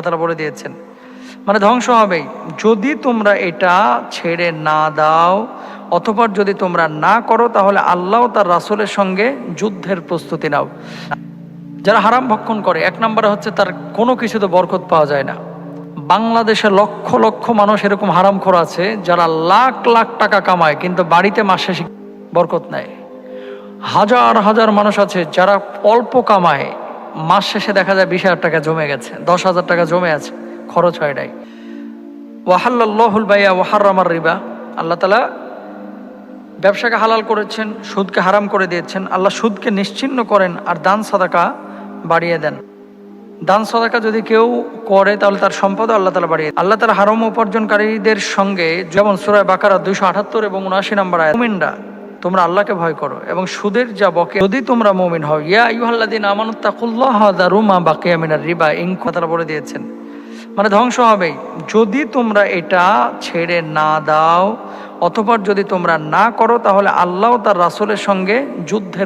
তারা বলে দিয়েছেন, মানে ধ্বংস হবেই যদি তোমরা এটা ছেড়ে না দাও, অথবা যদি তোমরা না করো, তাহলে আল্লাহ তার রাসূলের সঙ্গে যুদ্ধের প্রস্তুতি নাও। যারা হারাম ভক্ষণ করে, এক নম্বরে হচ্ছে তার কোনো কিছুতে বরকত পাওয়া যায় না। বাংলাদেশে লক্ষ লক্ষ মানুষ এরকম হারামখোর আছে যারা লাখ লাখ টাকা কামায় কিন্তু বাড়িতে মাস শেষে বরকত নেয়। হাজার হাজার মানুষ আছে যারা অল্প কামায়, মাস শেষে দেখা যায় 20,000 টাকা জমে গেছে, 10,000 টাকা জমে আছে, খরচ হয় নাই। ওয়াহাল্লাল্লাহুল বাই'a ওয়া হাররামার রিবা, আল্লাহ তাআলা ব্যবসাকে হালাল করেছেন, সুদকে হারাম করে দিয়েছেন। আল্লাহ সুদকে নিশ্চিহ্ন করেন আর দান সাদাকা বাড়িয়ে দেন। দান সাদাকা যদি কেউ করে তাহলে তার সম্পদ আল্লাহ তাআলা বাড়িয়ে দেন। আল্লাহ তাআলা হারাম উপার্জনকারীদের সঙ্গে, যেমন সূরা বাকারা 278 এবং 79 নম্বর আয়াত, মুমিনরা তোমরা আল্লাহকে ভয় করো এবং সুদের যা বকে যদি তোমরা মুমিন হও, ইয়া আইয়ুহাল্লাযীনা আমানুত্তাকুল্লাহা যারু মা বাকিয়া মিনার রিবা, ইন তাআলা বলে দিয়েছেন, মানে ধ্বংস হবেই যদি তোমরা এটা ছেড়ে না দাও, অথবা যদি তোমরা না করো, তাহলে আল্লাহ তার রাসূলের সঙ্গে যুদ্ধের